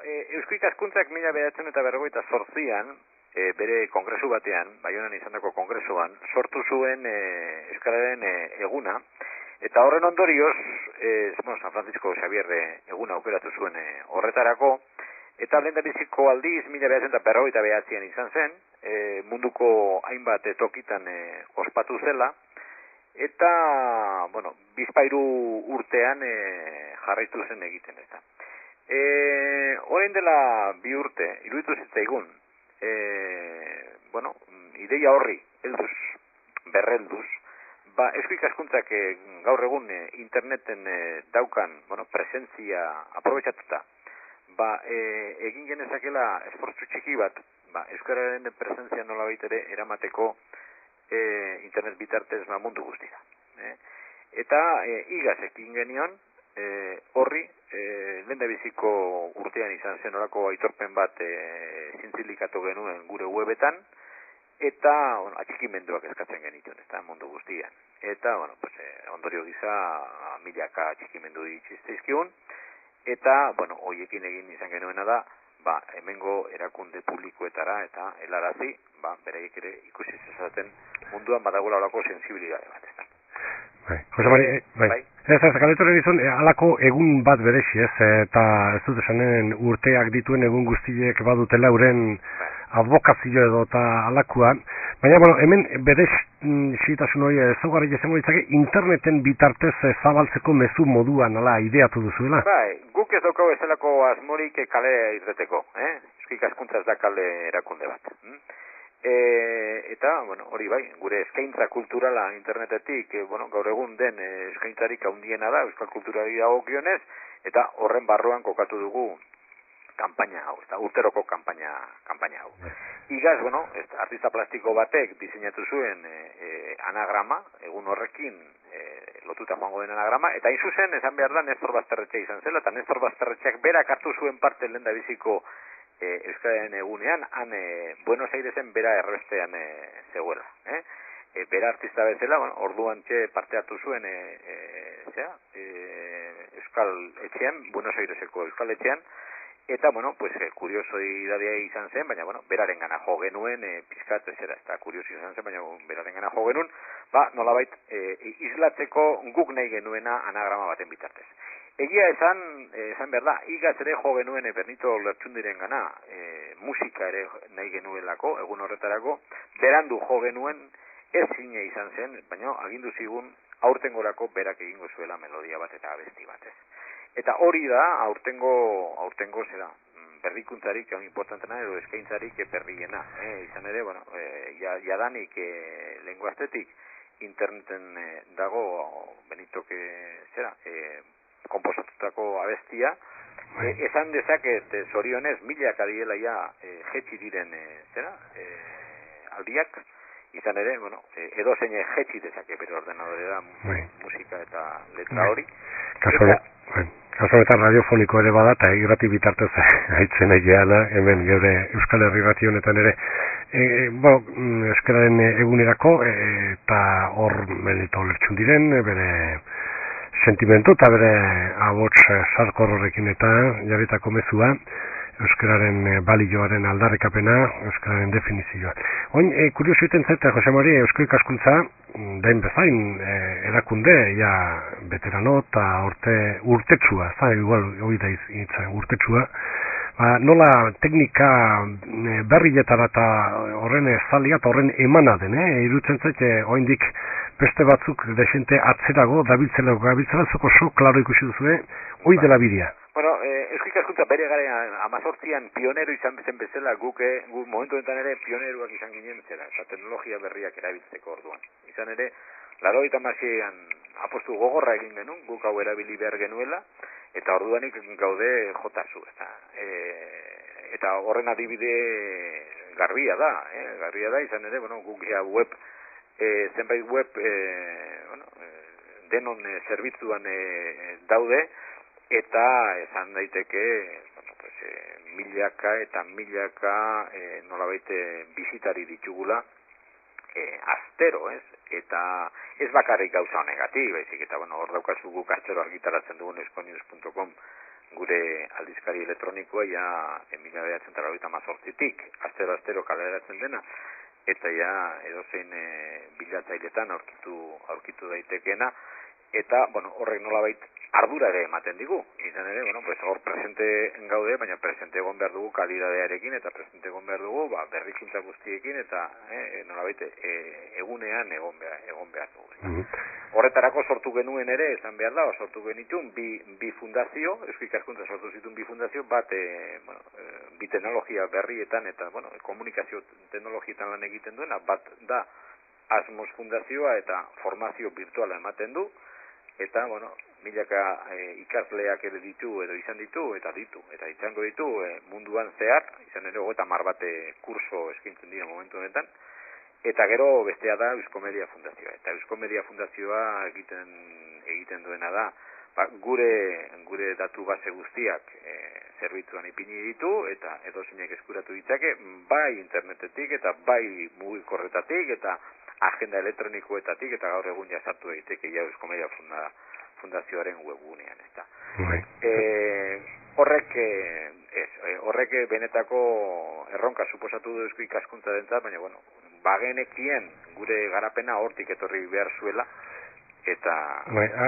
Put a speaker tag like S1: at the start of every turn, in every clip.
S1: Eusko Ikaskuntzak 1958an, bere kongresu batean, Baionan izandako kongresuan, sortu zuen Euskararen eguna, eta horren ondorioz, San Francisco Xavier eguna aukeratu zuen horretarako, eta lehendabiziko aldiz, 1959an izan zen, munduko hainbat tokitan ospatu zela, eta, bizpairu urtean jarraitu zen egiten ez da. Orain dela 2 urte, iruditu zitzaigun, ideia horri, berrelduz, Eusko Ikaskuntzak gaur egun interneten daukan, presentzia aprobetxatuta, egin genezakela esfortzu txiki bat, Euskararen presentzia nola baitere eramateko internet bitartez mundu guztira. Eta igaz ekin genion, horri, lehendabiziko urtean izan zen orako aitorpen bat zintzilikatu genuen gure webetan, eta atxikimenduak eskatzen genituen, eta mundu guztian. Eta, ondorio giza milaka atxikimendu dituzteizkigun, eta, hoiekin egin izan genuena da, hemengo erakunde publikoetara eta helarazi, beraiek ere ikusi zezaten munduan badagoela olako sensibilidade bat, ez da.
S2: Jose Mari, galetorren izan, alako egun bat berexi ez, eta ez dut esanen urteak dituen egun guztiek badutela euren advokazio edo eta alakuan, baina, hemen berexitasun hori ezaugarri izango ditzake interneten bitartez zabaltzeko mezu moduan, ideatu duzuela?
S1: Guk ez daukagu ezelako asmorik kale irreteko, Eusko Ikaskuntza ez da kale erakunde bat. Eta, hori gure eskaintza kulturala internetetik, gaur egun den eskaintzarik handiena da, euskal kulturari dagokionez, eta horren barruan kokatu dugu kanpaina hau, eta urteroko kanpaina hau. Igaz, artista plastiko batek diseinatu zuen anagrama, egun horrekin lotuta joango den anagrama, eta hain zuzen, esan behar da, Nestor Basterretxe izan zela, eta Nestor Basterretxeak berak hartu zuen parte lehendabiziko Euskararen egunean, han Buenos Airesen bera erbestean zegoela. Bera artista bezala, orduan parte hartu zuen Euskal Etxean, Buenos Aireseko Euskal Etxean, eta, kuriosoidadea izan zen, baina, beraren gana jo genuen, pizkat ezera, eta kurioso izan zen, baina beraren gana jo genuen, nolabait, islatzeko guk nahi genuena anagrama baten bitartez. Egia esan behar da, igaz ere jo genuen Bernito Lertxundiren gana, musika ere nahi genuelako, egun horretarako, berandu jo genuen, ez zine izan zen, baina agindu zigun aurtengorako berak egingo zuela melodia bat eta abesti batez. Eta hori da, aurtengo zera, berrikuntzarik, importantena edo eskaintzarik berriena. Izan ere, jadanik lenguaztetik interneten dago Benitok komposatutako abestia, esan dezaket zorionez milaka diela jetxi diren aldiak, izan ere, edo zein jetxi dezake bere ordenadorera musika eta letra hori.
S2: Kaso eta radiofoniko ere bada, eta irrati bitartez haitzen egeana, hemen geure Euskal Herri irrati honetan ere. Euskararen egunerako, eta hor Benito Lertxundiren, bere sentimentu eta bere abots sarkor horrekin eta jarritako mezua, Euskararen balioaren aldarrikapena, Euskararen definizioa. Oin, kurioso iten zaita, Jose Mari, Eusko Ikaskuntza, dain bezain, erakunde, veterano eta urtetsua, igual, hori da urtetsua, nola teknika berrietara eta horren zalia eta horren emana den, irutzen zaite, oindik beste batzuk desente atzerago, dabiltzela zuko so, klaro ikusi duzue, hoi dela bidea.
S1: Eusko Ikaskuntza bere garen 18an pionero izan zen bezala, guk momentu enten ere pioneroak izan ginen zera, eta teknologia berriak erabiltzeko orduan. Izan ere, 80an apostu gogorra egin genuen, guk hau erabili behar genuela, eta orduanik gaude jotazu. Eta horren adibide garbia da, izan ere, guk web, zenbait web, denon zerbitzuan daude, eta esan daiteke milaka eta milaka nolabait bisitari ditugula astero, eta ez bakarrik gauza negatiba, baizik eta hor daukazu guk astero argitaratzen dugun eskonews.com gure aldizkari elektronikoa ja 1998tik astero kaleratzen dena, eta ja edozein bilatzailetan aurkitu daitekeena, eta, horrek nolabait ardura ere ematen digu. Izan ere, hor presente gaude, baina presente egon behar dugu kalidadearekin, eta presente egon behar dugu berrikuntza guztiekin, eta nolabait egunean egon behar dugu. Horretarako sortu genuen ere, esan behar da, sortu genitun bi fundazio, Eusko Ikaskuntza sortu zituen bi fundazio, bat bi teknologia berrietan, eta komunikazio teknologietan lan egiten duena, bat da Asmos Fundazioa eta formazio virtuala ematen du, eta, milaka ikasleak ere ditu edo izan ditu, eta izango ditu munduan zehar, izan ere 30 bat kurso eskaintzen dira momentu honetan, eta gero bestea da Euskomedia Fundazioa. Eta Euskomedia Fundazioa egiten duena da, gure datu base guztiak zerbitzuan ipini ditu, eta edozeinek eskuratu ditzake, bai internetetik eta bai mugikorretatik, eta agenda elektronikoetatik, eta gaur egun jasartu daiteke ja Euskomedia Fundazioaren webgunean, ezta. Horrek benetako erronka suposatu du Eusko Ikaskuntzarentzat, baina bagenekien gure garapena hortik etorri behar zuela, eta...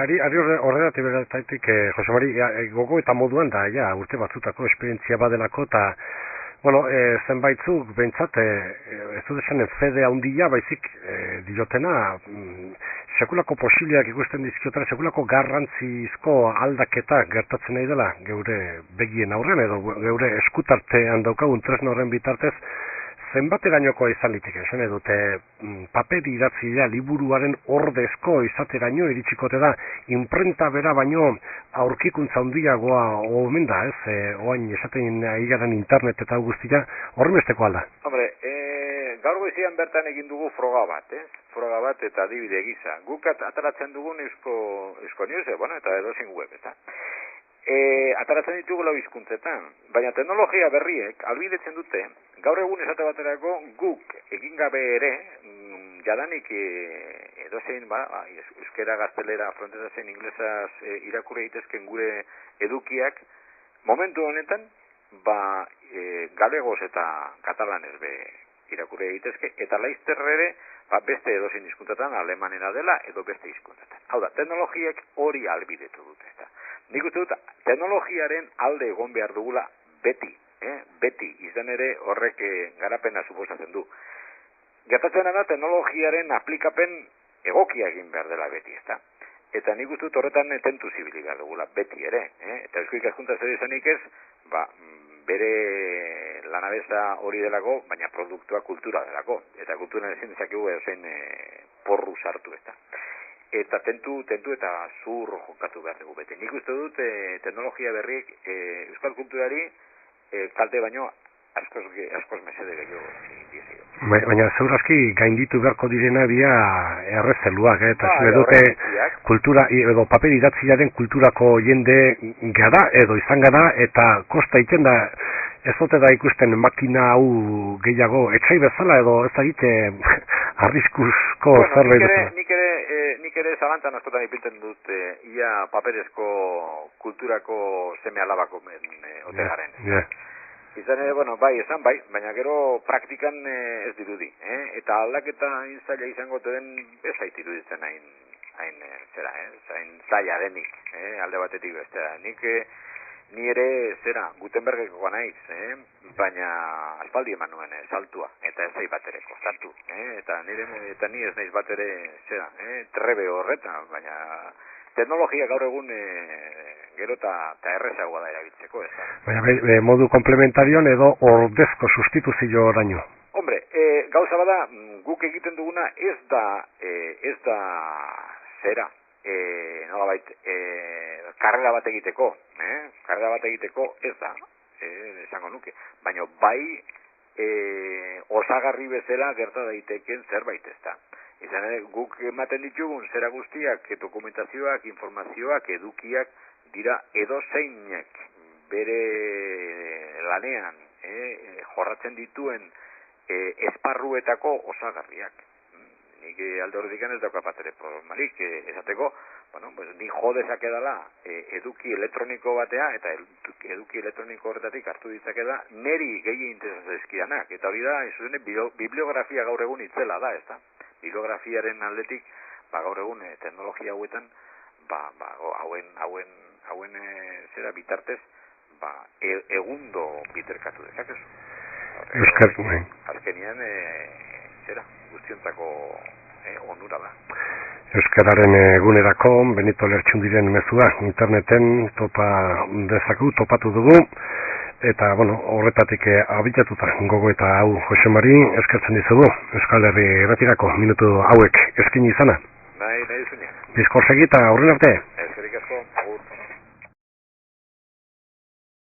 S2: Ari horregatik berataitik, Jose Mari, gogo eta moduan da, urte batzutako esperientzia badelako, eta zenbaitzuk behintzat, ez dut esanen fede handia, baizik diotena, sekulako posibiliak ikusten dizkiotara, sekulako garrantzizko aldaketak gertatzen nahi dela, geure begien aurren, edo geure eskutartean daukagun tresna horren bitartez, zenbaterainokoa izan liteke, esan edute paper idatzilea liburuaren ordezko izateraino iritsikote da, imprenta bera baino aurkikuntza handiagoa omen da, oain esaten aigaran internet eta guztia, horrenbesteko alda.
S1: Hombre, gaur goizian bertan egin dugu froga bat eta adibide gisa. Guk ataratzen dugun Eusko News, eta edozein web, eta. Ataratzen ditugu lau hizkuntzetan, baina teknologia berriek albidetzen dute, gaur egun esate baterako guk egin gabe ere, jadanik edozein, euskera, gaztelera, frontezazen, inglesaz irakurri daitezken gure edukiak, momentu honetan, galegoz eta katalanez irakurri daitezke, eta laizter ere, beste edozein hizkuntzetan alemanera dela, edo beste hizkuntzetan. Hau da, teknologiek hori albidetu dute, eta. Nik uste dut, teknologiaren alde egon behar dugula beti, izan ere horrek garapena suposatzen du. Gertatzen da, teknologiaren aplikapen egokia egin behar dela beti, ezta. Eta nik uste dut horretan tentu zibili behar dugula beti ere, eta Eusko Ikaskuntza zer izanik ez, bere lanabeza hori delako, baina produktua kultura delako, eta kultura ezin dezakegu edozein porru sartu, ezta. Eta tentu eta zur jokatu behar dugu bete. Nik uste dut teknologia berriek euskal kulturari kalte baino askoz mesede gehiago dizio.
S2: Baina zeurazki gainditu beharko direna bia errezeluak, eta dute kultura edo paper idatziaren kulturako jende gara edo izan gara, eta kosta iten da ez dute da ikusten makina hau gehiago etxai bezala edo ez da egite arriskuzko zerbait bezala.
S1: Nik ere zalantzan askotan ipintzen dut ia paperezko kulturako seme alabako ote garen. Izan ere, bai, baina gero praktikan ez dirudi. Eta aldaketa zaila izango den ez zait iruditzen hain zaila denik, alde batetik bestea. Ni ere Gutenbergekoa naiz, baina aspaldi eman nuen saltua, eta ez zai bat ere kostatu, eta ni ez naiz bat ere trebe horretan, baina teknologia gaur egun gero eta errezagoa da erabiltzeko, ez da.
S2: Baina modu komplementarioan edo ordezko sustituzio oraino?
S1: Hombre, gauza bada, guk egiten duguna ez da nolabait, karrera bat egiteko, ez da, esango nuke, baina bai osagarri bezala gerta daiteken zerbait, ez da. Izan ere, guk ematen ditugun zera guztiak, dokumentazioak, informazioak, edukiak dira edozeinek bere lanean jorratzen dituen esparruetako osagarriak. nik alde horretik ez dauka bat ere problemarik, esateko, bueno, pues, ni jo dezakedala eduki elektroniko batea, eta eduki elektroniko horretatik hartu ditzakela, neri gehi interesatzen eskidanak, eta hori da, bibliografia gaur egun itzela da, ez da? Bibliografiaren aldetik, gaur egun teknologia hauetan, hauen zera bitartez, egundo biterkatu dezakezu. Azkenian, zera, guztiontzako onura da.
S2: Euskararen egunerako Benito Lertxundiren mezua interneten topatu dugu, eta, bueno, horretatik abitatuta gogo eta hau Jose Mari eskertzen dizugu Euskal Herri Erretirako minutu hauek eskin izana.
S1: Nahi zunean.
S2: Bizkor segi eta aurren arte.